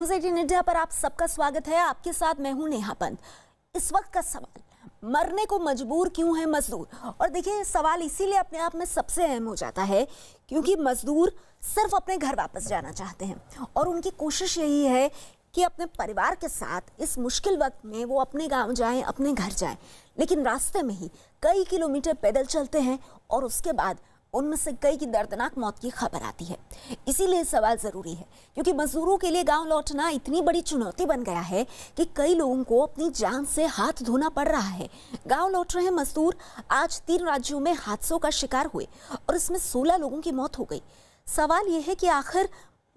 News 18 India पर आप सबका स्वागत है। आपके साथ मैं हूं नेहा पंत। इस वक्त का सवाल, मरने को मजबूर क्यों है मजदूर? और देखिए, सवाल इसीलिए अपने आप में सबसे अहम हो जाता है क्योंकि मजदूर सिर्फ अपने घर वापस जाना चाहते हैं और उनकी कोशिश यही है कि अपने परिवार के साथ इस मुश्किल वक्त में वो अपने गांव जाएं, अपने घर जाएं। लेकिन रास्ते में ही कई किलोमीटर पैदल चलते हैं और उसके बाद उनमें से कई की दर्दनाक मौत की खबर आती है। इसीलिए सवाल जरूरी है क्योंकि मजदूरों के लिए गांव लौटना इतनी बड़ी चुनौती बन गया है कि कई लोगों को अपनी जान से हाथ धोना पड़ रहा है। गांव लौट रहे मजदूर आज 3 राज्यों में हादसों का शिकार हुए और इसमें 16 लोगों की मौत हो गई। सवाल यह है कि आखिर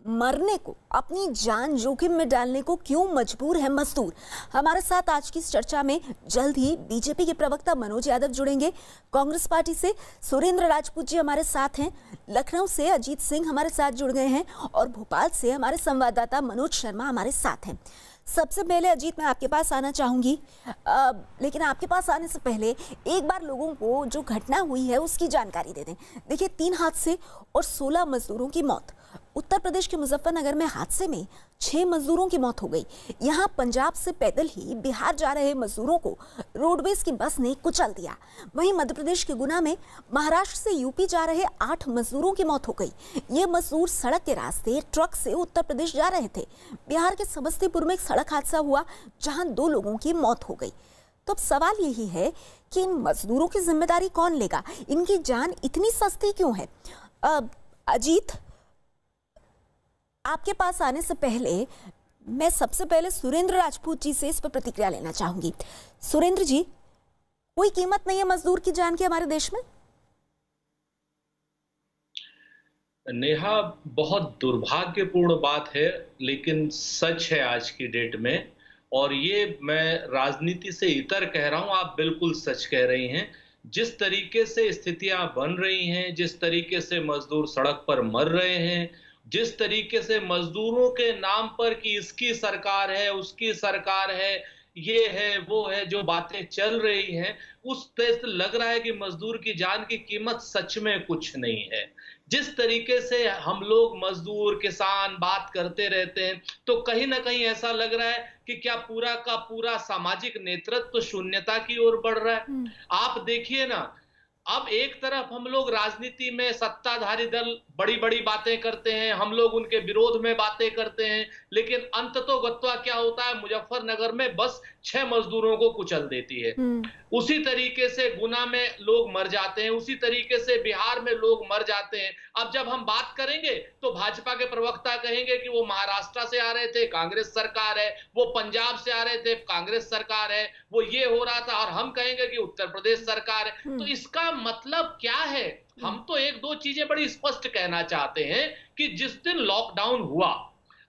मरने को, अपनी जान जोखिम में डालने को क्यों मजबूर है मजदूर? हमारे साथ आज की इस चर्चा में जल्द ही बीजेपी के प्रवक्ता मनोज यादव जुड़ेंगे। कांग्रेस पार्टी से सुरेंद्र राजपूत जी हमारे साथ हैं, लखनऊ से अजीत सिंह हमारे साथ जुड़ गए हैं और भोपाल से हमारे संवाददाता मनोज शर्मा हमारे साथ हैं। सबसे पहले अजीत, मैं आपके पास आना चाहूंगी, लेकिन आपके पास आने से पहले एक बार लोगों को जो घटना हुई है उसकी जानकारी दे दें। देखिए, 3 हादसे और 16 मजदूरों की मौत। उत्तर प्रदेश के मुजफ्फरनगर में हादसे में 6 मजदूरों की मौत हो गई। यहाँ पंजाब से पैदल ही बिहार जा रहे मजदूरों को रोडवेज की बस ने कुचल दिया। वहीं मध्य प्रदेश के गुना में महाराष्ट्र से यूपी जा रहे 8 मजदूरों की मौत हो गई। ये मजदूर सड़क के रास्ते ट्रक से उत्तर प्रदेश जा रहे थे। बिहार के समस्तीपुर में एक सड़क हादसा हुआ जहां 2 लोगों की मौत हो गई। तो अब सवाल यही है कि इन मजदूरों की जिम्मेदारी कौन लेगा? इनकी जान इतनी सस्ती क्यों है? अजीत, आपके पास आने से पहले मैं सबसे पहले सुरेंद्र राजपूत जी से इस पर प्रतिक्रिया लेना चाहूंगी। सुरेंद्र जी, कोई कीमत नहीं है मजदूर की जान की हमारे देश में? नेहा, बहुत दुर्भाग्यपूर्ण बात है लेकिन सच है आज की डेट में। और ये मैं राजनीति से इतर कह रहा हूं, आप बिल्कुल सच कह रही हैं। जिस तरीके से स्थितियां बन रही हैं, जिस तरीके से मजदूर सड़क पर मर रहे हैं, जिस तरीके से मजदूरों के नाम पर कि इसकी सरकार है, उसकी सरकार है, ये है वो है, जो बातें चल रही हैं, उस तरह से लग रहा है कि मजदूर की जान की कीमत सच में कुछ नहीं है। जिस तरीके से हम लोग मजदूर, किसान बात करते रहते हैं, तो कहीं ना कहीं ऐसा लग रहा है कि क्या पूरा का पूरा सामाजिक नेतृत्व शून्यता की ओर बढ़ रहा है। आप देखिए ना, अब एक तरफ हम लोग राजनीति में सत्ताधारी दल बड़ी बड़ी बातें करते हैं, हम लोग उनके विरोध में बातें करते हैं, लेकिन अंततोगत्वा क्या होता है, मुजफ्फरनगर में बस 6 मजदूरों को कुचल देती है। उसी तरीके से गुना में लोग मर जाते हैं, उसी तरीके से बिहार में लोग मर जाते हैं। अब जब हम बात करेंगे तो भाजपा के प्रवक्ता कहेंगे कि वो महाराष्ट्र से आ रहे थे, कांग्रेस सरकार है, वो पंजाब से आ रहे थे, कांग्रेस सरकार है, वो ये हो रहा था, और हम कहेंगे कि उत्तर प्रदेश सरकार है। तो इसका मतलब क्या है? हम तो 1-2 चीजें बड़ी स्पष्ट कहना चाहते हैं कि जिस दिन लॉकडाउन हुआ,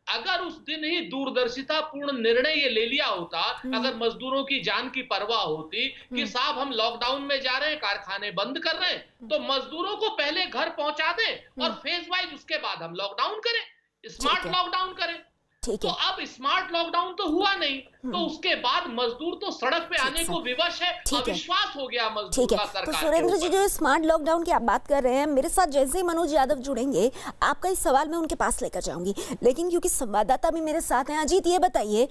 अगर उस दिन ही दूरदर्शिता पूर्ण निर्णय ये ले लिया होता, अगर मजदूरों की जान की परवाह होती कि साहब हम लॉकडाउन में जा रहे हैं, कारखाने बंद कर रहे हैं, तो मजदूरों को पहले घर पहुंचा दें और फेज वाइज उसके बाद हम लॉकडाउन करें, स्मार्ट लॉकडाउन करें। तो अब स्मार्ट लॉकडाउन तो हुआ नहीं, तो उसके बाद मजदूर तो सड़क पे आने को विवश है, अविश्वास हो गया मजदूर का सरकार। तो सुरेंद्र जी, जो स्मार्ट लॉकडाउन की आप बात कर रहे हैं, मेरे साथ जैसे ही मनोज यादव जुड़ेंगे आपका इस सवाल मैं उनके पास लेकर जाऊंगी, लेकिन क्योंकि संवाददाता भी मेरे साथ हैं, अजीत ये बताइए,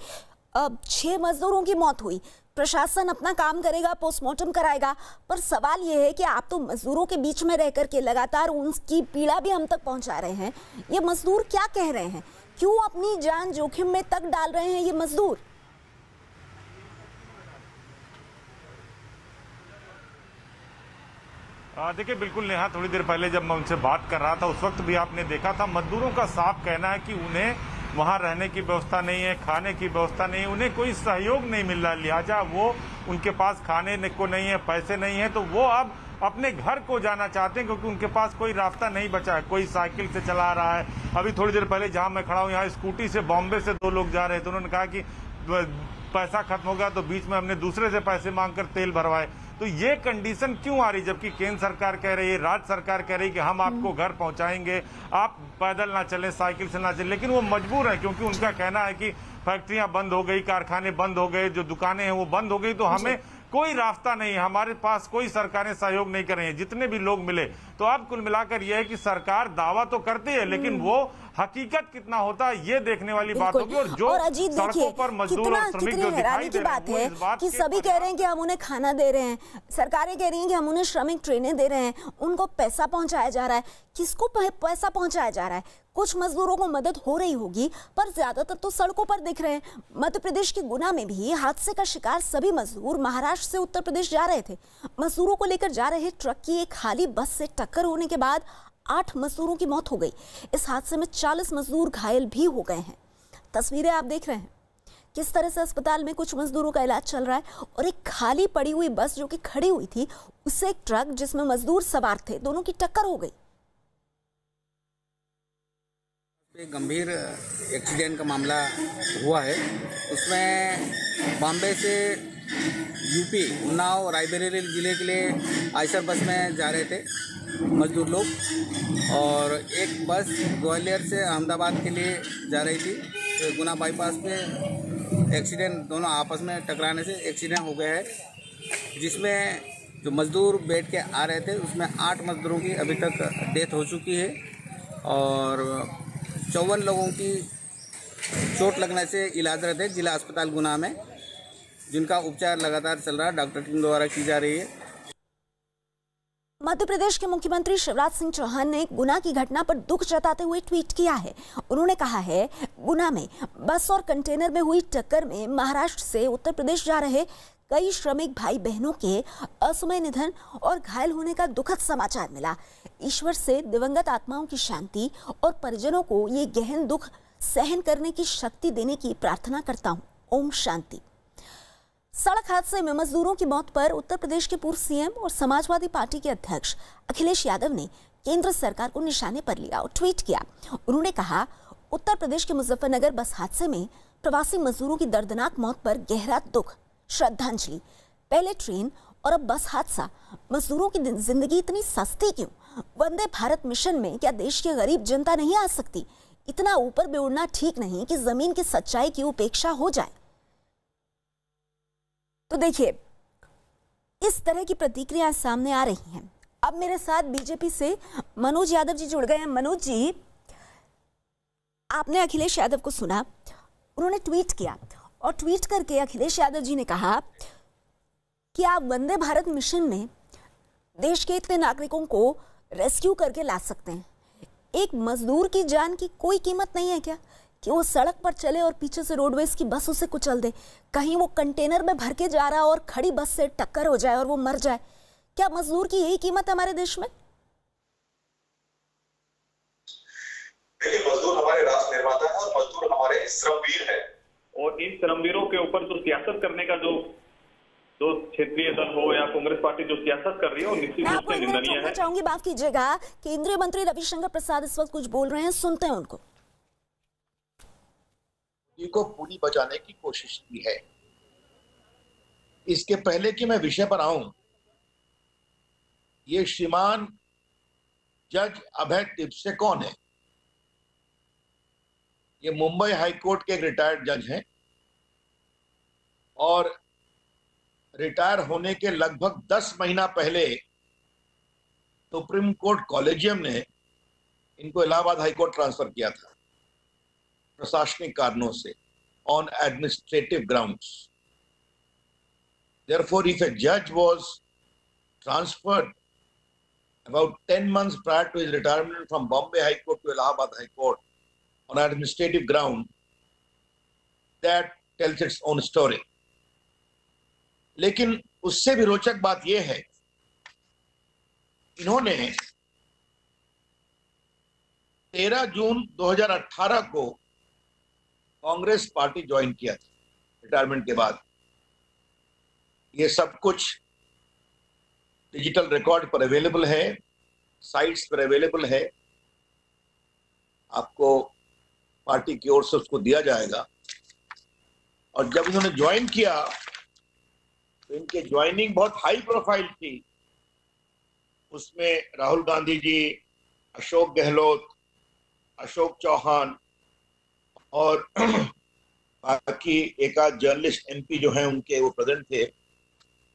अब 6 मजदूरों की मौत हुई, प्रशासन अपना काम करेगा, पोस्टमार्टम कराएगा, पर सवाल यह है कि आप तो मजदूरों के बीच में रह करके लगातार उनकी पीड़ा भी हम तक पहुंचा रहे हैं। ये मजदूर क्या कह रहे हैं? क्यों अपनी जान जोखिम में तक डाल रहे हैं ये मजदूर? देखिए, बिल्कुल नेहा, थोड़ी देर पहले जब मैं उनसे बात कर रहा था उस वक्त भी आपने देखा था, मजदूरों का साफ कहना है कि उन्हें वहां रहने की व्यवस्था नहीं है, खाने की व्यवस्था नहीं है, उन्हें कोई सहयोग नहीं मिल रहा, लिहाजा वो उनके पास खाने को नहीं है, पैसे नहीं है, तो वो अब अपने घर को जाना चाहते हैं क्योंकि उनके पास कोई रास्ता नहीं बचा है। कोई साइकिल से चला रहा है। अभी थोड़ी देर पहले जहां मैं खड़ा हूं, यहाँ स्कूटी से बॉम्बे से 2 लोग जा रहे थे, उन्होंने कहा कि पैसा खत्म हो गया तो बीच में हमने दूसरे से पैसे मांगकर तेल भरवाए। तो ये कंडीशन क्यों आ रही, जबकि केंद्र सरकार कह रही है, राज्य सरकार कह रही है कि हम आपको घर पहुंचाएंगे, आप पैदल ना चलें, साइकिल से ना चलें, लेकिन वो मजबूर है क्योंकि उनका कहना है कि फैक्ट्रियां बंद हो गई, कारखाने बंद हो गए, जो दुकानें हैं वो बंद हो गई, तो हमें कोई रास्ता नहीं, हमारे पास कोई सरकारें सहयोग नहीं कर रही हैं, जितने भी लोग मिले। तो अब कुल मिलाकर यह है कि सरकार दावा तो करती है, लेकिन वो हकीकत कितना होता है ये देखने वाली बात होगी। और जो सड़कों पर मजदूर और श्रमिक जो दिखाई दे रहे हैं, बात है कि सभी कह रहे हैं कि हम उन्हें खाना दे रहे हैं, सरकारें कह रही हैं कि हम उन्हें श्रमिक ट्रेनें दे रहे हैं, उनको पैसा पहुंचाया जा रहा है। किसको पैसा पहुंचाया जा रहा है? कुछ मजदूरों को मदद हो रही होगी, पर ज्यादातर तो सड़कों पर दिख रहे हैं। मध्य प्रदेश के गुना में भी हादसे का शिकार सभी मजदूर महाराष्ट्र से उत्तर प्रदेश जा रहे थे। मजदूरों को लेकर जा रहे ट्रक की एक खाली बस से टक्कर होने के बाद 8 मजदूरों की मौत हो गई। इस हादसे में 40 मजदूर घायल भी हो गए हैं। तस्वीरें आप देख रहे हैं किस तरह से अस्पताल में कुछ मजदूरों का इलाज चल रहा है, और एक खाली पड़ी हुई बस जो कि खड़ी हुई थी, उससे एक ट्रक जिसमें मजदूर सवार थे, दोनों की टक्कर हो गई। गंभीर एक्सीडेंट का मामला हुआ है। उसमें बॉम्बे से यूपी उन्नाव रायबरेली ज़िले के लिए आयशर बस में जा रहे थे मजदूर लोग, और एक बस ग्वालियर से अहमदाबाद के लिए जा रही थी। तो गुना बाईपास पे एक्सीडेंट, दोनों आपस में टकराने से एक्सीडेंट हो गया है, जिसमें जो मजदूर बैठ के आ रहे थे उसमें 8 मजदूरों की अभी तक डेथ हो चुकी है, और 54 लोगों की चोट लगने से इलाजरत है जिला अस्पताल गुना में, जिनका उपचार लगातार चल रहा है, डॉक्टर टीम द्वारा की जा रही है। मध्य प्रदेश के मुख्यमंत्री शिवराज सिंह चौहान ने गुना की घटना पर दुख जताते हुए ट्वीट किया है। उन्होंने कहा है, गुना में बस और कंटेनर में हुई टक्कर में महाराष्ट्र से उत्तर प्रदेश जा रहे कई श्रमिक भाई बहनों के असमय निधन और घायल होने का दुखद समाचार मिला। ईश्वर से दिवंगत आत्माओं की शांति और परिजनों को ये गहन दुख सहन करने की शक्ति देने की प्रार्थना करता हूँ। ओम शांति। सड़क हादसे में मजदूरों की मौत पर उत्तर प्रदेश के पूर्व सीएम और समाजवादी पार्टी के अध्यक्ष अखिलेश यादव ने केंद्र सरकार को निशाने पर लिया और ट्वीट किया। उन्होंने कहा, उत्तर प्रदेश के मुजफ्फरनगर बस हादसे में प्रवासी मजदूरों की दर्दनाक मौत पर गहरा दुख, श्रद्धांजलि। पहले ट्रेन और अब बस हादसा। मजदूरों की जिंदगी इतनी सस्ती क्यों? वंदे भारत मिशन में क्या देश की गरीब जनता नहीं आ सकती? इतना ऊपर बेउड़ना ठीक नहीं कि जमीन की सच्चाई की उपेक्षा हो जाए। तो देखिए, इस तरह की प्रतिक्रियाएं सामने आ रही हैं। अब मेरे साथ बीजेपी से मनोज यादव जी जुड़ गए हैं। मनोज जी, आपने अखिलेश यादव को सुना, उन्होंने ट्वीट किया, और ट्वीट करके अखिलेश यादव जी ने कहा कि आप वंदे भारत मिशन में देश के इतने नागरिकों को रेस्क्यू करके ला सकते हैं। एक मजदूर की जान की कोई कीमत नहीं है क्या कि वो सड़क पर चले और पीछे से रोडवेज की बस उसे कुचल दे? कहीं वो कंटेनर में भर के जा रहा और खड़ी बस से टक्कर हो जाए और वो मर जाए। क्या मजदूर की यही कीमत है हमारे देश में? देखिए, मजदूर हमारे राष्ट्र निर्माता है और मजदूर हमारे श्रमवीर है, और इन श्रमवीरों के ऊपर जो सियासत करने का जो क्षेत्रीय दल हो या कांग्रेस पार्टी जो सियासत कर रही है, वो निश्चित रूप से निंदनीय है। चाहूंगी, माफ कीजिएगा, केंद्रीय मंत्री रविशंकर प्रसाद इस वक्त कुछ बोल रहे हैं, सुनते हैं उनको। को पूरी बचाने की कोशिश की है। इसके पहले कि मैं विषय पर आऊं, ये श्रीमान जज अभय टिपसे कौन है? ये मुंबई हाईकोर्ट के एक रिटायर्ड जज हैं, और रिटायर होने के लगभग 10 महीना पहले सुप्रीम कोर्ट कॉलेजियम ने इनको इलाहाबाद हाईकोर्ट ट्रांसफर किया था प्रशासनिक कारणों से, on administrative grounds. Therefore, if a judge was transferred about 10 months prior to his retirement from Bombay High Court to Allahabad High Court on administrative ground, that tells its own story. लेकिन उससे भी रोचक बात यह है, इन्होंने 13 जून 2018 को Congress party join किया था रिटायरमेंट के बाद। ये सब कुछ डिजिटल रिकॉर्ड पर अवेलेबल है, साइट्स पर अवेलेबल है, आपको पार्टी की ओर से उसको दिया जाएगा। और जब इन्होंने ज्वाइन किया तो इनके ज्वाइनिंग बहुत हाई प्रोफाइल थी। उसमें राहुल गांधी जी, अशोक गहलोत, अशोक चौहान और बाकी एक आध जर्नलिस्ट एमपी जो हैं उनके वो प्रेजेंट थे।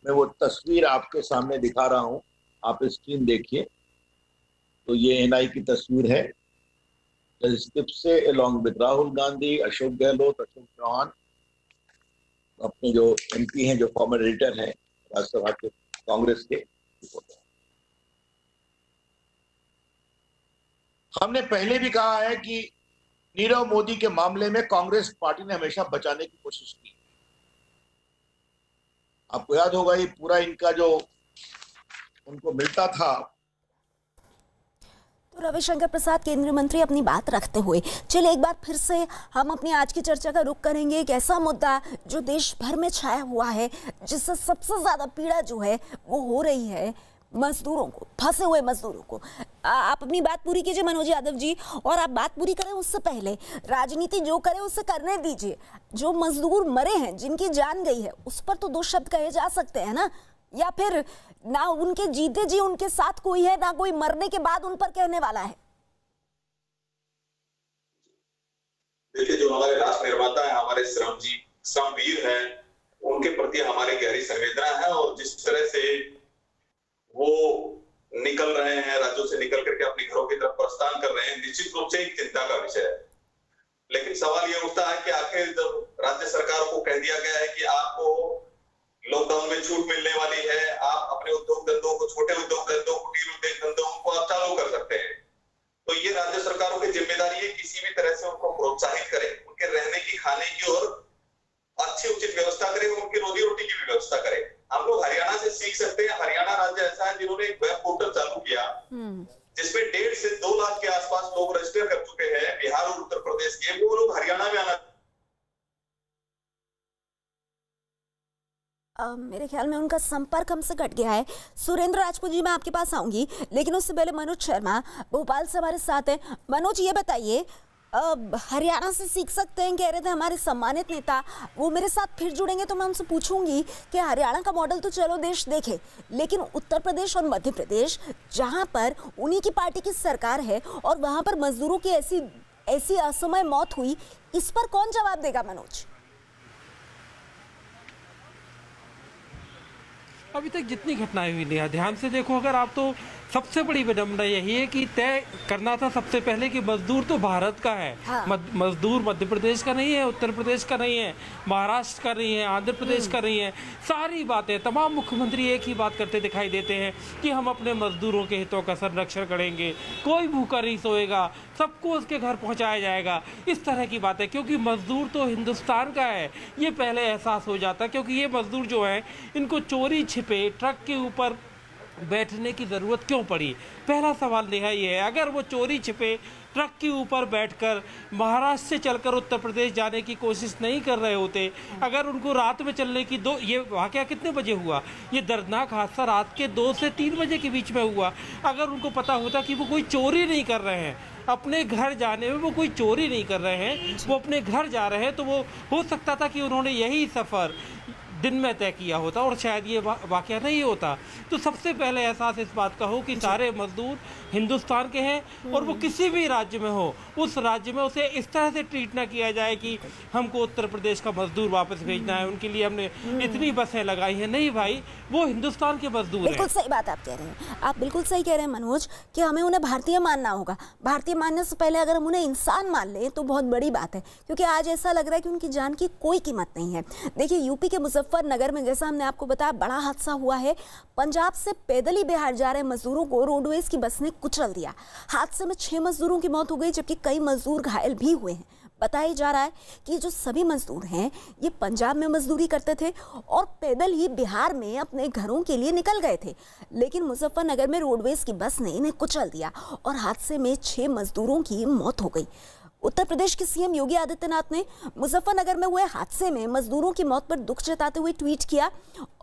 मैं वो तस्वीर आपके सामने दिखा रहा हूं, आप स्क्रीन देखिए। तो ये एनआई की तस्वीर है, से अलॉन्ग विद राहुल गांधी, अशोक गहलोत, अशोक चौहान, अपने जो एमपी हैं, जो फॉर्मर एडिटर हैं राज्यसभा के कांग्रेस के। हमने पहले भी कहा है कि नीरव मोदी के मामले में कांग्रेस पार्टी ने हमेशा बचाने की कोशिश की। आपको याद होगा ये पूरा इनका जो उनको मिलता था। तो रविशंकर प्रसाद केंद्रीय मंत्री अपनी बात रखते हुए चलिए एक बार फिर से हम अपनी आज की चर्चा का रुख करेंगे। एक ऐसा मुद्दा जो देश भर में छाया हुआ है, जिससे सबसे ज्यादा पीड़ा जो है वो हो रही है मजदूरों को, फंसे हुए मजदूरों को। आप अपनी बात पूरी कीजिए मनोज यादव जी, और आप बात पूरी करें उससे पहले राजनीति जो करे उससे करने दीजिए। जो मजदूर मरे हैं, जिनकी जान गई है, उस पर तो दो शब्द कहे जा सकते हैं ना, या फिर ना उनके जीते जी उनके साथ कोई है, ना कोई मरने के बाद उन पर कहने वाला है। देखिए, जो हमारे राष्ट्र निर्माता है, हमारे श्रमवीर हैं, उनके प्रति हमारी गहरी संवेदना है। और जिस तरह से वो निकल रहे हैं, राज्यों से निकल करके अपने घरों की तरफ प्रस्थान कर रहे हैं, निश्चित रूप से एक चिंता का विषय है। लेकिन सवाल ये उठता है कि आखिर जब राज्य सरकार को कह दिया गया है कि आपको लॉकडाउन में छूट मिलने वाली है, आप अपने उद्योग धंधों को, छोटे उद्योग धंधों, कुटीर उद्योग धंधों को आप चालू कर सकते हैं, तो ये राज्य सरकारों की जिम्मेदारी है किसी भी तरह से उनको प्रोत्साहित करें, उनके रहने की, खाने की और अच्छी उचित व्यवस्था करें, उनकी रोजी रोटी की भी व्यवस्था करें। हम लोग हरियाणा से सीख सकते हैं। हरियाणा राज्य ऐसा है जिन्होंने एक वेब पोर्टल चालू किया जिसमें 1.5 से 2 लाख के आसपास लोग रजिस्टर कर चुके हैं, बिहार और उत्तर प्रदेश के। वो लोग हरियाणा में आना मेरे ख्याल में उनका संपर्क हमसे कट गया है। सुरेंद्र राजपूत जी, मैं आपके पास आऊंगी, लेकिन उससे पहले मनोज शर्मा भोपाल से हमारे साथ हैं। मनोज, ये बताइए, हरियाणा से सीख सकते हैं कह रहे थे हमारे सम्मानित नेता, वो मेरे साथ फिर जुड़ेंगे तो मैं उनसे पूछूंगी कि हरियाणा का मॉडल तो चलो देश देखे, लेकिन उत्तर प्रदेश और मध्य प्रदेश, जहां पर उन्हीं की पार्टी की सरकार है और वहां पर मजदूरों की ऐसी असमय मौत हुई, इस पर कौन जवाब देगा मनोज? अभी तक जितनी घटनाएं हुई नहीं, ध्यान से देखो अगर आप, तो सबसे बड़ी विडंबना यही है कि तय करना था सबसे पहले कि मजदूर तो भारत का है। हाँ। मजदूर मध्य प्रदेश का नहीं है, उत्तर प्रदेश का नहीं है, महाराष्ट्र का नहीं है, आंध्र प्रदेश का नहीं है। सारी बातें तमाम मुख्यमंत्री एक ही बात करते दिखाई देते हैं कि हम अपने मजदूरों के हितों का संरक्षण करेंगे, कोई भूखा नहीं सोएगा, सबको उसके घर पहुंचाया जाएगा, इस तरह की बातें। क्योंकि मजदूर तो हिंदुस्तान का है, ये पहले एहसास हो जाता। क्योंकि ये मजदूर जो हैं, इनको चोरी छिपे ट्रक के ऊपर बैठने की ज़रूरत क्यों पड़ी? पहला सवाल नेहा ये है, अगर वो चोरी छिपे ट्रक के ऊपर बैठकर महाराष्ट्र से चलकर उत्तर प्रदेश जाने की कोशिश नहीं कर रहे होते, अगर उनको रात में चलने की ये वाक़या कितने बजे हुआ? ये दर्दनाक हादसा रात के 2 से 3 बजे के बीच में हुआ। अगर उनको पता होता कि वो कोई चोरी नहीं कर रहे हैं, अपने घर जाने में वो कोई चोरी नहीं कर रहे हैं, वो अपने घर जा रहे हैं, तो वो हो सकता था कि उन्होंने यही सफ़र दिन में तय किया होता और शायद ये वाक़या नहीं होता। तो सबसे पहले एहसास इस बात का हो कि सारे मजदूर हिंदुस्तान के हैं और वो किसी भी राज्य में हो, उस राज्य में उसे इस तरह से ट्रीट ना किया जाए कि हमको उत्तर प्रदेश का मजदूर वापस भेजना है, उनके लिए हमने इतनी बसें लगाई हैं। नहीं भाई, वो हिंदुस्तान के मजदूर हैं। बिल्कुल सही बात आप कह रहे हैं, आप बिल्कुल सही कह रहे हैं मनोज, कि हमें उन्हें भारतीय मानना होगा। भारतीय मानने से पहले अगर हम उन्हें इंसान मान लें तो बहुत बड़ी बात है, क्योंकि आज ऐसा लग रहा है कि उनकी जान की कोई कीमत नहीं है। देखिए, यूपी के मुजफ्फरनगर में, जैसा हमने आपको बताया, बड़ा हादसा हुआ है। पंजाब से पैदल ही बिहार जा रहे मजदूरों को रोडवेज की बस ने कुचल दिया। हादसे में 6 मजदूरों की मौत हो गई, जबकि कई मजदूर घायल भी हुए हैं। बताया जा रहा है कि जो सभी मजदूर हैं, ये पंजाब में मजदूरी करते थे और पैदल ही बिहार में अपने घरों के लिए निकल गए थे, लेकिन मुजफ्फरनगर में रोडवेज की बस ने इन्हें कुचल दिया और हादसे में 6 मजदूरों की मौत हो गई। उत्तर प्रदेश के सीएम योगी आदित्यनाथ ने मुजफ्फरनगर में हुए हादसे में मजदूरों की मौत पर दुख जताते हुए ट्वीट किया,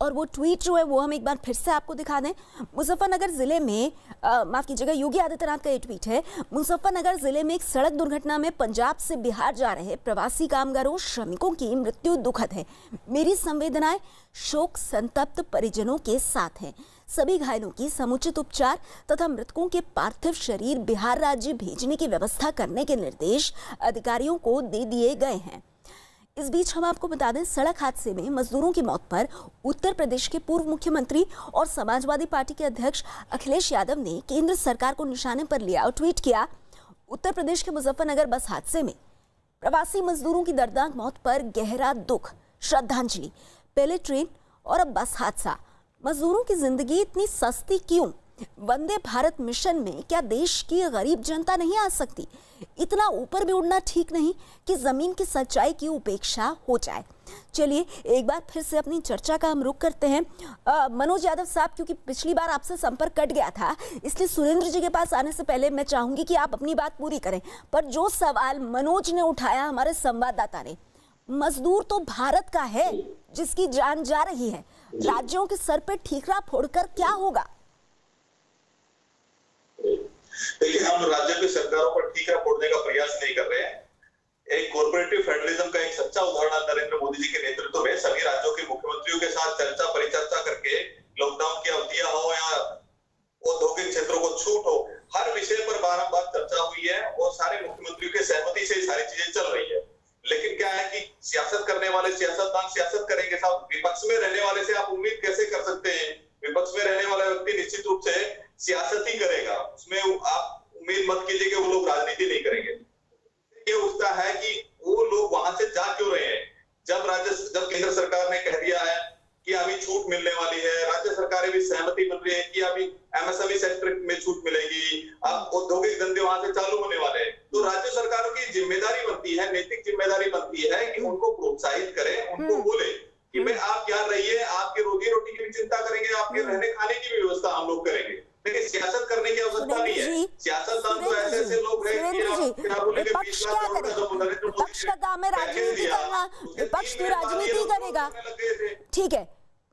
और वो ट्वीट जो है वो हम एक बार फिर से आपको दिखा दें। मुजफ्फरनगर जिले में, माफ कीजिएगा, योगी आदित्यनाथ का ये ट्वीट है। मुजफ्फरनगर जिले में एक सड़क दुर्घटना में पंजाब से बिहार जा रहे प्रवासी कामगारों श्रमिकों की मृत्यु दुखद है। मेरी संवेदनाएं शोक संतप्त परिजनों के साथ हैं। सभी घायलों की समुचित उपचार तथा मृतकों के पार्थिव शरीर बिहार राज्य भेजने की व्यवस्था करने के निर्देश अधिकारियों को दे दिए गए हैं। इस बीच हम आपको बता दें, सड़क हादसे में मजदूरों की मौत पर उत्तर प्रदेश के पूर्व मुख्यमंत्री और समाजवादी पार्टी के अध्यक्ष अखिलेश यादव ने केंद्र सरकार को निशाने पर लिया और ट्वीट किया, उत्तर प्रदेश के मुजफ्फरनगर बस हादसे में प्रवासी मजदूरों की दर्दनाक मौत पर गहरा दुख, श्रद्धांजलि। पहले ट्रेन और अब बस हादसा। मजदूरों की जिंदगी इतनी सस्ती क्यों? वंदे भारत मिशन में क्या देश की गरीब जनता नहीं आ सकती? इतना ऊपर भी उड़ना ठीक नहीं कि जमीन की सच्चाई की उपेक्षा हो जाए। चलिए एक बार फिर से अपनी चर्चा का हम रुख करते हैं। मनोज यादव साहब, क्योंकि पिछली बार आपसे संपर्क कट गया था, इसलिए सुरेंद्र जी के पास आने से पहले मैं चाहूंगी कि आप अपनी बात पूरी करें। पर जो सवाल मनोज ने उठाया, हमारे संवाददाता ने, मजदूर तो भारत का है जिसकी जान जा रही है, राज्यों के सर पे ठीकरा फोड़कर क्या होगा? देखिए, हम राज्यों की सरकारों पर ठीकरा फोड़ने का प्रयास नहीं कर रहे हैं। एक कॉर्पोरेटिव फेडरलिज्म का एक सच्चा उदाहरण नरेंद्र मोदी जी के नेतृत्व में सभी राज्यों के मुख्यमंत्रियों के साथ चर्चा परिचर्चा करके, लॉकडाउन की अवधियां हो या औद्योगिक क्षेत्रों को छूट हो, हर विषय पर बारंबार चर्चा हुई है और सारे मुख्यमंत्रियों के सहमति से सारी चीजें चल रही है। लेकिन क्या है कि सियासत करने वाले सियासतदान सियासत करेंगे साहब। विपक्ष में रहने वाले से आप उम्मीद कैसे कर सकते हैं? विपक्ष में रहने वाला व्यक्ति निश्चित रूप से सियासत ही करेगा, उसमें आप उम्मीद मत कीजिए कि वो लोग राजनीति नहीं करेंगे। ये उठता है कि वो लोग वहां से जा क्यों रहे हैं? जब केंद्र सरकार ने कह दिया है कि अभी छूट मिलने वाली है, राज्य सरकारें भी सहमति बन रही है कि अभी एमएसएमई सेक्टर में छूट मिलेगी, अब औद्योगिक धंधे वहां से चालू होने वाले हैं, तो राज्य सरकारों की जिम्मेदारी बनती है, नैतिक जिम्मेदारी बनती है कि उनको प्रोत्साहित करें, उनको बोले कि भाई आप यहाँ रहिए, आपके रोजी रोटी की भी चिंता करेंगे, आपके रहने खाने की भी व्यवस्था हम लोग करेंगे। लेकिन सियासत करने की आवश्यकता नहीं है। सियासतदान तो ऐसे लोग हैं कि विपक्ष क्या करे? विपक्ष का काम है राजनीति करना, विपक्ष तो राजनीति करेगा। ठीक है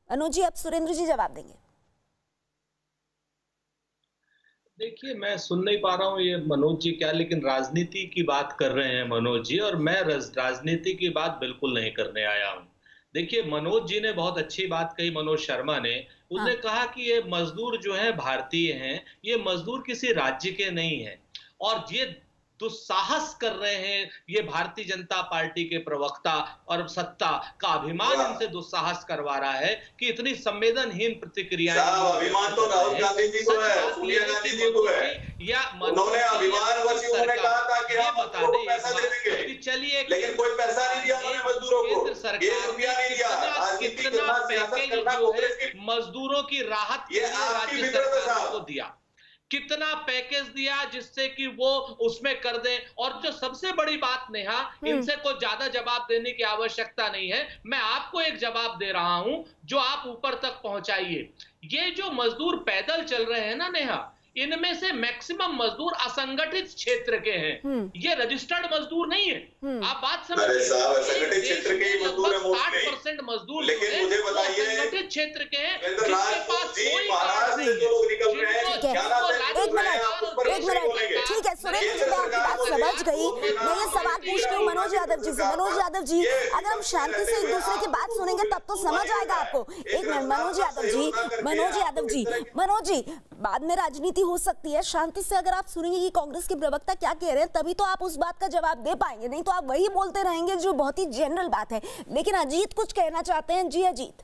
अनुज जी, अब सुरेंद्र जी जवाब देंगे। देखिए, मैं सुन नहीं पा रहा हूँ ये मनोज जी क्या, लेकिन राजनीति की बात कर रहे हैं मनोज जी, और मैं राजनीति की बात बिल्कुल नहीं करने आया हूँ। देखिए, मनोज जी ने बहुत अच्छी बात कही, मनोज शर्मा ने, उसने कहा कि ये मजदूर जो है भारतीय हैं, ये मजदूर किसी राज्य के नहीं हैं, और ये दुस्साहस कर रहे हैं, ये भारतीय जनता पार्टी के प्रवक्ता और सत्ता का अभिमान इनसे दुस्साहस करवा रहा है कि इतनी संवेदनहीन प्रतिक्रियाएं। अभिमान तो राहुल गांधी जी को है, सोनिया गांधी जी को है, या उन्होंने अभिमान वर्ष उन्होंने कहा था कि हम बता दें पैसा दे देंगे, चलिए, लेकिन कोई पैसा नहीं दिया उन्होंने मजदूरों को, एक रुपया नहीं दिया। कितना पैकेज जो है मजदूरों की राहत के लिए राज्य सरकार को दिया, कितना पैकेज दिया जिससे कि वो उसमें कर दें। और जो सबसे बड़ी बात नेहा, इनसे कोई ज्यादा जवाब देने की आवश्यकता नहीं है, मैं आपको एक जवाब दे रहा हूं जो आप ऊपर तक पहुंचाइए। ये जो मजदूर पैदल चल रहे हैं ना नेहा, इनमें से मैक्सिमम मजदूर असंगठित क्षेत्र के हैं, ये रजिस्टर्ड मजदूर नहीं है। आप बात समझिए, 8% मजदूर असंगठित क्षेत्र के हैं, जिनके पास कोई कार्ड नहीं है। ठीक है सुरेंद्र जी, मैं आपकी बात समझ गई। मैं ये सवाल पूछ रही हूँ मनोज यादव जी से। मनोज यादव जी, अगर हम शांति से एक दूसरे की बात सुनेंगे तब तो समझ आएगा आपको। एक मिनट मनोज यादव जी, मनोज जी, बाद में राजनीति हो सकती है, शांति से अगर आप सुनेंगे कि कांग्रेस के प्रवक्ता क्या कह रहे हैं, तभी तो आप उस बात का जवाब दे पाएंगे, नहीं तो आप वही बोलते रहेंगे जो बहुत ही जनरल बात है। लेकिन अजीत कुछ कहना चाहते हैं। जी अजीत।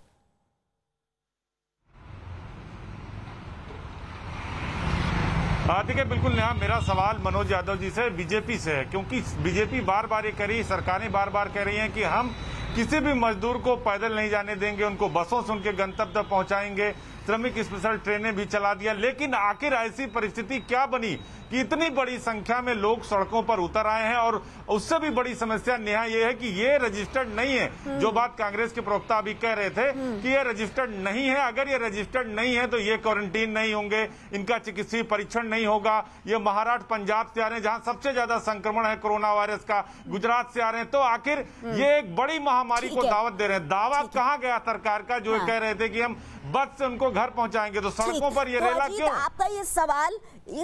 देखिए, बिल्कुल नेहा, मेरा सवाल मनोज यादव जी से, बीजेपी से है, क्योंकि बीजेपी बार बार ये कह रही है, सरकारें बार बार कह रही हैं कि हम किसी भी मजदूर को पैदल नहीं जाने देंगे, उनको बसों से उनके गंतव्य तक पहुंचाएंगे, श्रमिक स्पेशल ट्रेनें भी चला दिया। लेकिन आखिर ऐसी परिस्थिति क्या बनी कि इतनी बड़ी संख्या में लोग सड़कों पर उतर आए हैं? और उससे भी बड़ी समस्या नेहा ये है कि ये रजिस्टर्ड नहीं है। जो बात कांग्रेस के प्रवक्ता अभी कह रहे थे कि ये रजिस्टर्ड नहीं है, अगर ये रजिस्टर्ड नहीं है तो ये क्वारंटीन नहीं होंगे, इनका चिकित्सीय परीक्षण नहीं होगा, ये महाराष्ट्र पंजाब से आ रहे हैं जहां सबसे ज्यादा संक्रमण है कोरोना वायरस का, गुजरात से आ रहे हैं, तो आखिर ये एक बड़ी महामारी को दावत दे रहे हैं। दावा कहाँ गया सरकार का, जो कह रहे थे कि हम बस से उनको घर पहुंचाएंगे, तो सड़कों पर ये रेला क्यों? आपका ये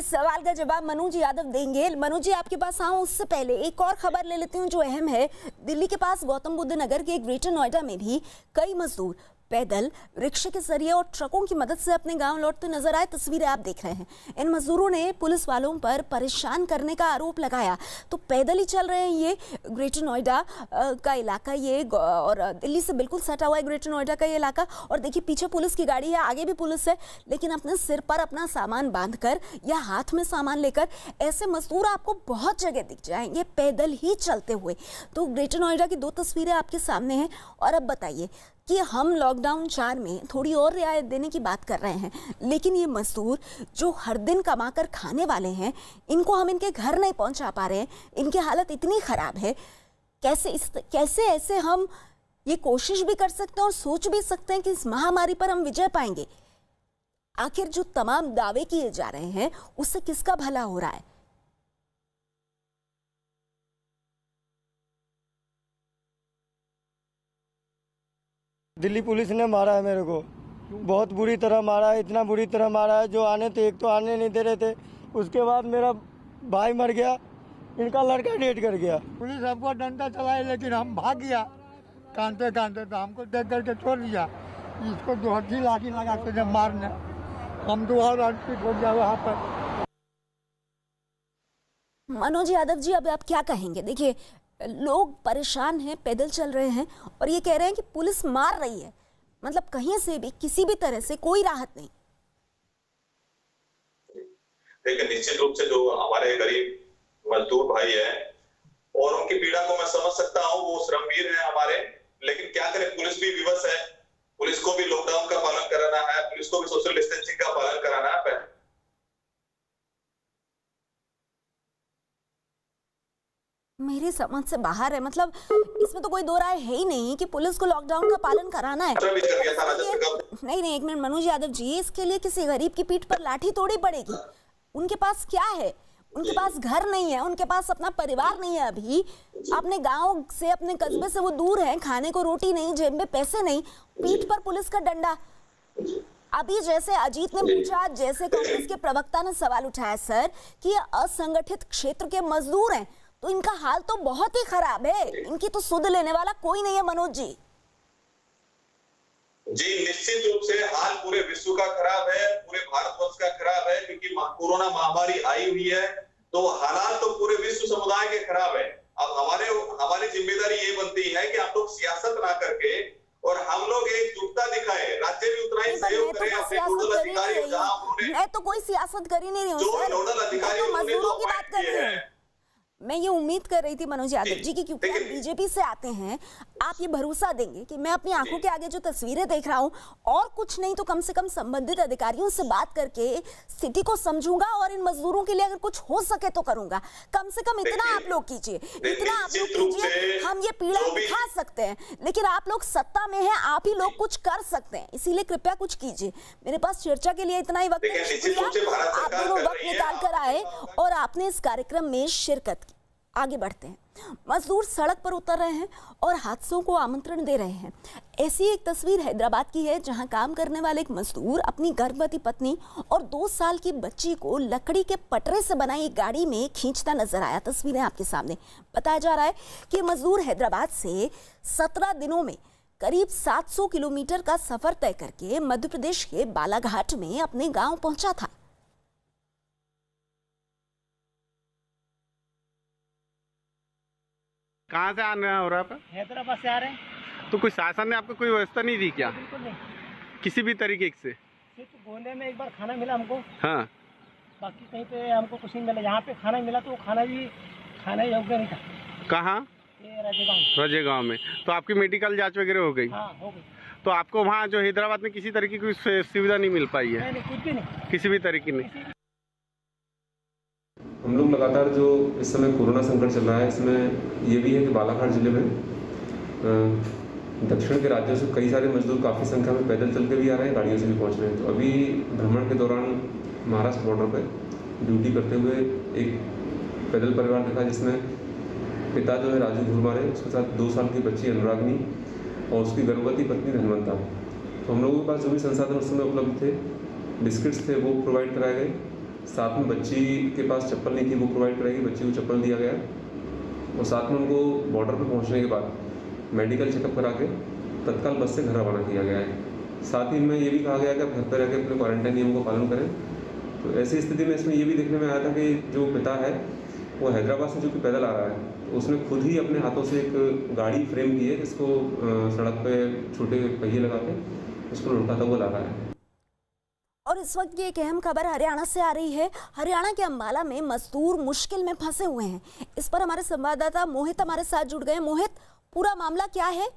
सवाल का जवाब मनोज यादव देंगे। मनोज जी, आपके पास आऊं उससे पहले एक और खबर ले लेती हूं जो अहम है। दिल्ली के पास गौतम बुद्ध नगर के ग्रेटर नोएडा में भी कई मजदूर पैदल, रिक्शे के जरिए और ट्रकों की मदद से अपने गांव लौटते नजर आए। तस्वीरें आप देख रहे हैं। इन मजदूरों ने पुलिस वालों पर परेशान करने का आरोप लगाया। तो पैदल ही चल रहे हैं। ये ग्रेटर नोएडा का इलाका, ये और दिल्ली से बिल्कुल सटा हुआ है ग्रेटर नोएडा का ये इलाका। और देखिए पीछे पुलिस की गाड़ी है, आगे भी पुलिस है, लेकिन अपने सिर पर अपना सामान बांधकर या हाथ में सामान लेकर ऐसे मजदूर आपको बहुत जगह दिख जाएंगे पैदल ही चलते हुए। तो ग्रेटर नोएडा की 2 तस्वीरें आपके सामने हैं। और अब बताइए कि हम लॉकडाउन 4 में थोड़ी और रियायत देने की बात कर रहे हैं, लेकिन ये मजदूर जो हर दिन कमाकर खाने वाले हैं, इनको हम इनके घर नहीं पहुंचा पा रहे हैं। इनकी हालत इतनी खराब है। कैसे ऐसे हम ये कोशिश भी कर सकते हैं और सोच भी सकते हैं कि इस महामारी पर हम विजय पाएंगे? आखिर जो तमाम दावे किए जा रहे हैं उससे किसका भला हो रहा है? दिल्ली पुलिस ने मारा है मेरे को, बहुत बुरी तरह मारा है, इतना बुरी तरह मारा है। जो आने थे, एक तो आने नहीं दे रहे थे, उसके बाद मेरा भाई मर गया, इनका लड़का डेट कर गया। पुलिस हमको डंडा चलाए लेकिन हम भाग गया कांदते कांदते, तो हमको देख करके छोड़ दिया। इसको 2 लाठी लगा के जब मारने, हम 2 और अटपीट हो गया वहाँ पर। मनोज यादव जी, अब आप क्या कहेंगे? देखिए लोग परेशान हैं, पैदल चल रहे हैं और ये कह रहे हैं कि पुलिस मार रही है, मतलब कहीं से भी किसी भी तरह से कोई राहत नहीं। देखिए निश्चित रूप से जो हमारे गरीब मजदूर भाई है और उनकी पीड़ा को मैं समझ सकता हूँ, वो श्रमवीर है हमारे, लेकिन क्या करें, पुलिस भी विवश है। पुलिस को भी लॉकडाउन का पालन कराना है, पुलिस को भी सोशल डिस्टेंसिंग का पालन कराना है। मेरी समझ से बाहर है, मतलब इसमें तो कोई दो राय है ही नहीं कि पुलिस को लॉकडाउन का पालन कराना है। नहीं, एक मिनट मनोज यादव जी, इसके लिए किसी गरीब की पीठ पर लाठी तोड़ी पड़ेगी। उनके पास क्या है? उनके पास घर नहीं है, उनके पास अपना परिवार नहीं है। अभी अपने गांव से, अपने कस्बे से वो दूर है, खाने को रोटी नहीं, जेब में पैसे नहीं, पीठ पर पुलिस का डंडा। अभी जैसे अजीत ने पूछा, जैसे कांग्रेस के प्रवक्ता ने सवाल उठाया सर कि असंगठित क्षेत्र के मजदूर हैं, तो इनका हाल तो बहुत ही खराब है, इनकी तो सुध लेने वाला कोई नहीं है। मनोज जी निश्चित रूप से हाल पूरे विश्व का खराब है, पूरे भारतवर्ष का खराब है, क्योंकि कोरोना महामारी आई हुई है, तो हालात तो पूरे विश्व समुदाय के खराब है। अब हमारी जिम्मेदारी ये बनती है कि हम लोग सियासत ना करके और हम लोग एकजुटता दिखाएं, राज्य भी उतना ही सहयोग करें अपने नोडल अधिकारी। मैं तो कोई सियासत कर ही नहीं रही हूँ, जो नोडल अधिकारी मजदूरों की बात कर रही हूँ। मैं ये उम्मीद कर रही थी मनोज यादव जी की, क्योंकि आप बीजेपी से आते हैं, आप ये भरोसा देंगे कि मैं अपनी आंखों के आगे जो तस्वीरें देख रहा हूँ, और कुछ नहीं तो कम से कम संबंधित अधिकारियों से बात करके स्थिति को समझूंगा और इन मजदूरों के लिए अगर कुछ हो सके तो करूंगा। कम से कम इतना आप लोग कीजिए, इतना आप लोग कीजिए। हम ये पीड़ा दिखा सकते हैं, लेकिन आप लोग सत्ता में हैं, आप ही लोग कुछ कर सकते हैं, इसीलिए कृपया कुछ कीजिए। मेरे पास चर्चा के लिए इतना ही वक्त है, आप दोनों वक्त निकाल कर आए और आपने इस कार्यक्रम में शिरकत की। आगे बढ़ते हैं। मजदूर सड़क पर उतर रहे हैं और हादसों को आमंत्रण दे रहे हैं। ऐसी एक तस्वीर हैदराबाद की है, जहां काम करने वाले एक मजदूर अपनी गर्भवती पत्नी और 2 साल की बच्ची को लकड़ी के पटरे से बनाई एक गाड़ी में खींचता नजर आया। तस्वीरें आपके सामने। बताया जा रहा है कि मजदूर हैदराबाद से 17 दिनों में करीब 700 किलोमीटर का सफर तय करके मध्य प्रदेश के बालाघाट में अपने गाँव पहुंचा था। कहाँ से आना हो रहा है? हैदराबाद से आ रहे हैं। तो कोई शासन ने आपको कोई व्यवस्था नहीं दी क्या? बिल्कुल नहीं, किसी भी तरीके से? सिर्फ गोंदे में एक बार खाना मिला हमको, हाँ, बाकी कहीं पे हमको कुछ नहीं मिला। यहाँ पे खाना मिला तो खाना भी खाना योग्य नहीं था। कहाँ? ये राजेगांव। राजेगांव में। तो आपकी मेडिकल जांच वगैरह हो गई? हाँ, हो गई। तो आपको वहाँ जो हैदराबाद में किसी तरीके की सुविधा नहीं मिल पाई है? नहीं, कुछ भी नहीं, किसी भी तरीके नहीं। हम लोग लगातार जो इस समय कोरोना संकट चल रहा है, इसमें ये भी है कि बालाघाट जिले में दक्षिण के राज्यों से कई सारे मजदूर काफ़ी संख्या में पैदल चल के भी आ रहे हैं, गाड़ियों से भी पहुंच रहे हैं। तो अभी भ्रमण के दौरान महाराष्ट्र बॉर्डर पर ड्यूटी करते हुए एक पैदल परिवार देखा, जिसमें पिता जो है राजू घुरमारे, उसके साथ 2 साल की बच्ची अनुरागनी और उसकी गर्भवती पत्नी धनवंता। तो हम लोगों के पास जो भी संसाधन उस समय उपलब्ध थे, बिस्किट्स थे वो प्रोवाइड कराए गए। साथ में बच्ची के पास चप्पल नहीं थी, वो प्रोवाइड कराई गई, बच्ची को चप्पल दिया गया। और साथ में उनको बॉर्डर पर पहुंचने के बाद मेडिकल चेकअप करा के तत्काल बस से घर रवाना किया गया है। साथ ही इनमें ये भी कहा गया कि घर पर रहकर अपने क्वारंटाइन नियमों का पालन करें। तो ऐसी स्थिति में इसमें ये भी देखने में आया था कि जो पिता है वो हैदराबाद से जो कि पैदल आ रहा है, तो उसने खुद ही अपने हाथों से एक गाड़ी फ्रेम की है जिसको सड़क पे छोटे पहिए लगा के उसको लुढ़काता हुआ ला रहा है। और इस वक्त ये एक अहम खबर हरियाणा से आ रही है। हरियाणा के अंबाला में मजदूर मुश्किल में फंसे हुए हैं। इस पर हमारे संवाददाता मोहित हमारे साथ जुड़ गए। मोहित, पूरा मामला क्या है?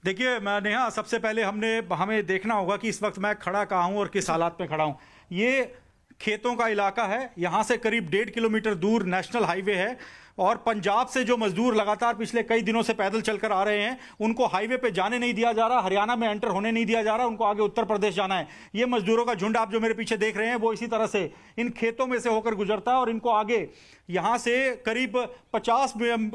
देखिए नेहा, सबसे पहले हमें देखना होगा कि इस वक्त मैं खड़ा कहाँ हूँ और किस हालात में खड़ा हूँ। ये खेतों का इलाका है। यहाँ से करीब 1.5 किलोमीटर दूर नेशनल हाईवे है और पंजाब से जो मजदूर लगातार पिछले कई दिनों से पैदल चलकर आ रहे हैं उनको हाईवे पे जाने नहीं दिया जा रहा, हरियाणा में एंटर होने नहीं दिया जा रहा, उनको आगे उत्तर प्रदेश जाना है। ये मजदूरों का झुंड आप जो मेरे पीछे देख रहे हैं वो इसी तरह से इन खेतों में से होकर गुजरता है और इनको आगे यहाँ से करीब 50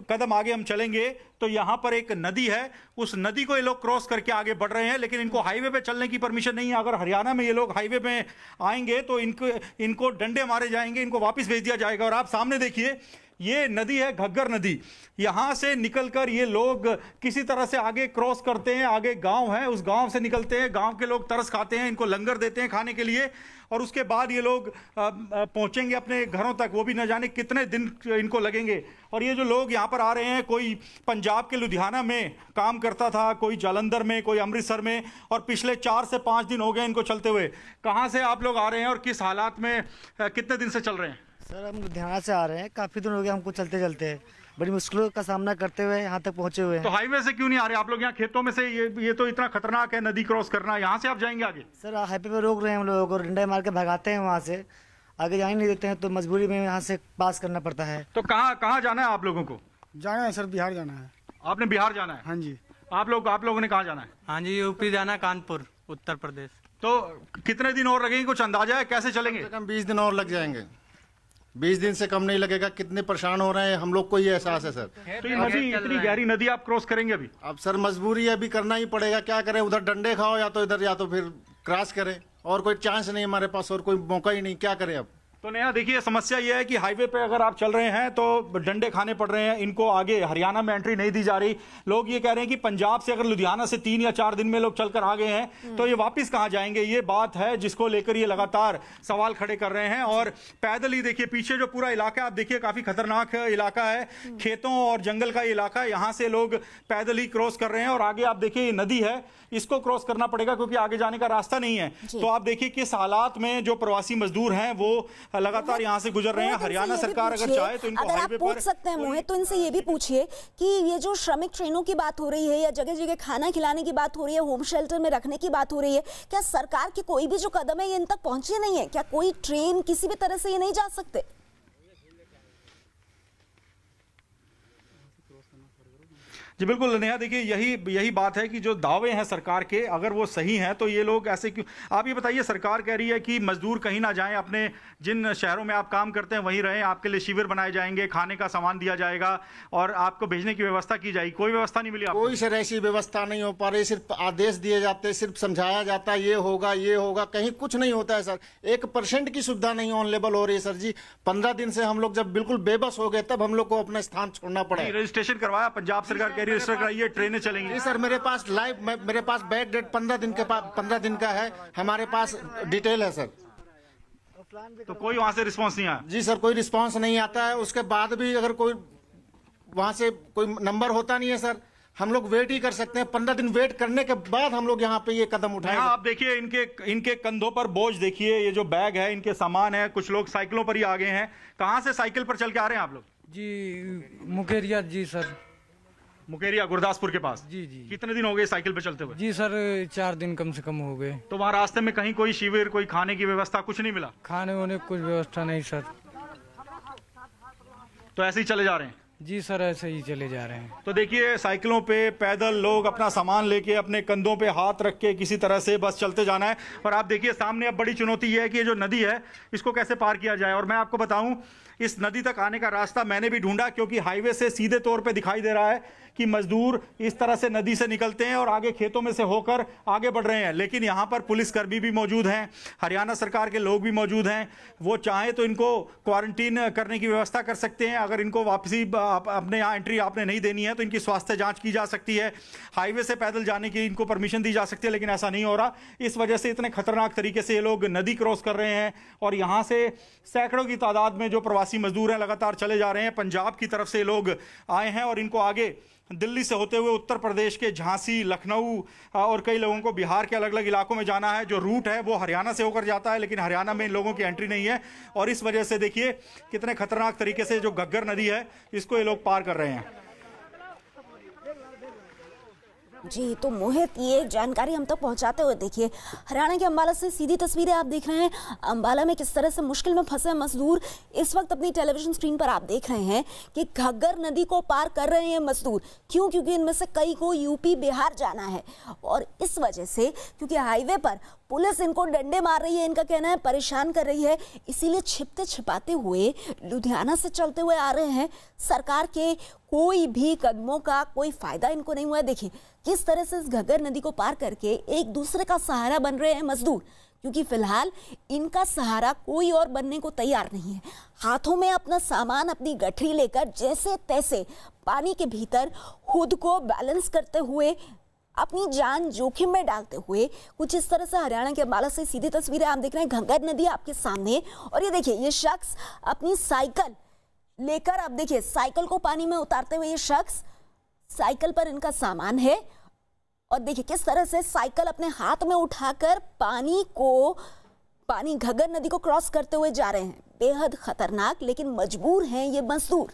कदम आगे हम चलेंगे तो यहाँ पर एक नदी है, उस नदी को ये लोग क्रॉस करके आगे बढ़ रहे हैं, लेकिन इनको हाईवे पे चलने की परमिशन नहीं है। अगर हरियाणा में ये लोग हाईवे पे आएंगे तो इनको डंडे मारे जाएंगे, इनको वापस भेज दिया जाएगा। और आप सामने देखिए, ये नदी है घग्गर नदी। यहाँ से निकलकर ये लोग किसी तरह से आगे क्रॉस करते हैं, आगे गांव है, उस गांव से निकलते हैं, गांव के लोग तरस खाते हैं, इनको लंगर देते हैं खाने के लिए और उसके बाद ये लोग पहुंचेंगे अपने घरों तक, वो भी न जाने कितने दिन इनको लगेंगे। और ये जो लोग यहाँ पर आ रहे हैं, कोई पंजाब के लुधियाना में काम करता था, कोई जालंधर में, कोई अमृतसर में, और पिछले 4 से 5 दिन हो गए इनको चलते हुए। कहाँ से आप लोग आ रहे हैं और किस हालात में कितने दिन से चल रहे हैं? सर, हम लुधियाना से आ रहे हैं, काफ़ी दिन हो गए हमको चलते चलते, बड़ी मुश्किलों का सामना करते हुए यहाँ तक पहुँचे हुए हैं। तो हाईवे से क्यों नहीं आ रहे आप लोग? यहाँ खेतों में से ये तो इतना खतरनाक है नदी क्रॉस करना, यहाँ से आप जाएंगे आगे? सर, हाईवे पे रोक रहे हैं हम लोगों को, डंडे मार के भगाते हैं, वहाँ से आगे जाने नहीं देते हैं, तो मजबूरी में यहाँ से पास करना पड़ता है। तो कहाँ जाना है आप लोगों को? जाना है सर, बिहार जाना है। आपने बिहार जाना है? हाँ जी। आप लोगों ने कहाँ जाना है? हाँ जी, यूपी जाना है, कानपुर, उत्तर प्रदेश। तो कितने दिन और लगेंगे, कुछ अंदाजा है? कैसे चलेंगे? 20 दिन और लग जाएंगे, 20 दिन से कम नहीं लगेगा। कितने परेशान हो रहे हैं हम लोग को, ये एहसास है सर। तो ये नदी, इतनी गहरी नदी आप क्रॉस करेंगे अभी? अब सर मजबूरी है, अभी करना ही पड़ेगा, क्या करें, उधर डंडे खाओ या तो इधर, या तो फिर क्रॉस करें, और कोई चांस नहीं हमारे पास, और कोई मौका ही नहीं, क्या करें अब। तो नेहा देखिए, समस्या ये है कि हाईवे पे अगर आप चल रहे हैं तो डंडे खाने पड़ रहे हैं, इनको आगे हरियाणा में एंट्री नहीं दी जा रही। लोग ये कह रहे हैं कि पंजाब से अगर लुधियाना से 3 या 4 दिन में लोग चलकर आ गए हैं तो ये वापस कहाँ जाएंगे? ये बात है जिसको लेकर ये लगातार सवाल खड़े कर रहे हैं। और पैदल ही देखिए, पीछे जो पूरा इलाका आप देखिए, काफी खतरनाक इलाका है, खेतों और जंगल का इलाका है, यहाँ से लोग पैदल ही क्रॉस कर रहे हैं। और आगे आप देखिए, ये नदी है, इसको क्रॉस करना पड़ेगा क्योंकि आगे जाने का रास्ता नहीं है। तो आप देखिए किस हालात में जो प्रवासी मजदूर हैं वो लगातार यहाँ से गुजर रहे हैं। हरियाणा सरकार अगर चाहे तो इनको हाईवे पर पूछ सकते हैं मोहित, तो इनसे ये भी पूछिए कि ये जो श्रमिक ट्रेनों की बात हो रही है या जगह जगह खाना खिलाने की बात हो रही है, होम शेल्टर में रखने की बात हो रही है, क्या सरकार के कोई भी जो कदम है ये इन तक पहुंचे नहीं है? क्या कोई ट्रेन किसी भी तरह से ये नहीं जा सकते? जी बिल्कुल नेहा, देखिए यही बात है कि जो दावे हैं सरकार के, अगर वो सही हैं तो ये लोग ऐसे क्यों? आप ये बताइए, सरकार कह रही है कि मजदूर कहीं ना जाएं, अपने जिन शहरों में आप काम करते हैं वहीं रहें, आपके लिए शिविर बनाए जाएंगे, खाने का सामान दिया जाएगा और आपको भेजने की व्यवस्था की जाएगी। कोई व्यवस्था नहीं मिली आपको? कोई सर ऐसी व्यवस्था नहीं हो पा रही, सिर्फ आदेश दिए जाते हैं, सिर्फ समझाया जाता है ये होगा ये होगा, कहीं कुछ नहीं होता है सर। 1% की सुविधा नहीं ऑन लेवल हो रही है सर जी। 15 दिन से हम लोग जब बिल्कुल बेबस हो गए तब हम लोग को अपना स्थान छोड़ना पड़ा। रजिस्ट्रेशन करवाया पंजाब सरकार कह रही है रजिस्टर कराइए, ट्रेनें चलेंगी। सर मेरे पास मेरे पास बैक डेट 15 दिन का है, हमारे पास डिटेल है सर। तो कोई वहां से रिस्पांस नहीं आया? जी सर, कोई रिस्पांस नहीं आता है। उसके बाद भी अगर कोई वहां से कोई नंबर होता नहीं है सर, हम लोग वेट ही कर सकते हैं। 15 दिन वेट करने के बाद हम लोग यहाँ पे ये कदम उठाएंगे। आप देखिए इनके कंधों पर बोझ देखिए, ये जो बैग है, इनके सामान है, कुछ लोग साइकिलों पर ही आ गए हैं। कहाँ से साइकिल पर चल के आ रहे हैं आप लोग? जी मुकेरिया। जी सर, मुकेरिया गुरदासपुर के पास। जी। कितने दिन हो गए साइकिल पे चलते हुए? जी सर, 4 दिन कम से कम हो गए। तो वहाँ रास्ते में कहीं कोई शिविर, कोई खाने की व्यवस्था कुछ नहीं मिला? खाने होने कुछ व्यवस्था नहीं सर। तो ऐसे ही चले जा रहे हैं? जी सर, ऐसे ही चले जा रहे हैं। तो देखिए, साइकिलों पे पैदल लोग अपना सामान लेके अपने कंधों पे हाथ रख के किसी तरह से बस चलते जाना है। और आप देखिए सामने अब बड़ी चुनौती ये है कि ये जो नदी है इसको कैसे पार किया जाए। और मैं आपको बताऊं, इस नदी तक आने का रास्ता मैंने भी ढूंढा, क्योंकि हाईवे से सीधे तौर पे दिखाई दे रहा है कि मजदूर इस तरह से नदी से निकलते हैं और आगे खेतों में से होकर आगे बढ़ रहे हैं। लेकिन यहाँ पर पुलिसकर्मी भी मौजूद हैं, हरियाणा सरकार के लोग भी मौजूद हैं। वो चाहे तो इनको क्वारंटीन करने की व्यवस्था कर सकते हैं। अगर इनको वापसी अपने यहाँ एंट्री आपने नहीं देनी है तो इनकी स्वास्थ्य जांच की जा सकती है। हाईवे से पैदल जाने की इनको परमिशन दी जा सकती है, लेकिन ऐसा नहीं हो रहा। इस वजह से इतने खतरनाक तरीके से ये लोग नदी क्रॉस कर रहे हैं और यहाँ से सैकड़ों की तादाद में जो प्रवासी मजदूर हैं लगातार चले जा रहे हैं। पंजाब की तरफ से लोग आए हैं और इनको आगे दिल्ली से होते हुए उत्तर प्रदेश के झांसी, लखनऊ और कई लोगों को बिहार के अलग अलग इलाकों में जाना है। जो रूट है वो हरियाणा से होकर जाता है, लेकिन हरियाणा में इन लोगों की एंट्री नहीं है और इस वजह से देखिए कितने खतरनाक तरीके से जो घग्गर नदी है इसको ये लोग पार कर रहे हैं। जी, तो मोहित ये जानकारी हम तक पहुंचाते हुए देखिए हरियाणा के अंबाला से सीधी तस्वीरें आप देख रहे हैं। अंबाला में किस तरह से मुश्किल में फंसे मजदूर इस वक्त अपनी टेलीविजन स्क्रीन पर आप देख रहे हैं कि घग्गर नदी को पार कर रहे हैं मजदूर। क्यों? क्योंकि इनमें से कई को यूपी बिहार जाना है और इस वजह से क्योंकि हाईवे पर पुलिस इनको डंडे मार रही है, इनका कहना है परेशान कर रही है, इसीलिए छिपते छिपाते हुए लुधियाना से चलते हुए आ रहे हैं। सरकार के कोई भी कदमों का कोई फायदा इनको नहीं हुआ है। देखिए किस तरह से इस घग्गर नदी को पार करके एक दूसरे का सहारा बन रहे हैं मजदूर, क्योंकि फिलहाल इनका सहारा कोई और बनने को तैयार नहीं है। हाथों में अपना सामान, अपनी गठरी लेकर जैसे तैसे पानी के भीतर खुद को बैलेंस करते हुए, अपनी जान जोखिम में डालते हुए कुछ इस तरह से हरियाणा के अंबाला से सीधी तस्वीरें आप देख रहे हैं। घग्गर नदी आपके सामने और ये देखिए ये शख्स अपनी साइकिल लेकर, अब देखिए साइकिल को पानी में उतारते हुए ये शख्स, साइकिल पर इनका सामान है और देखिए किस तरह से साइकिल अपने हाथ में उठाकर पानी घग्गर नदी को क्रॉस करते हुए जा रहे हैं। बेहद खतरनाक, लेकिन मजबूर हैं ये मजदूर।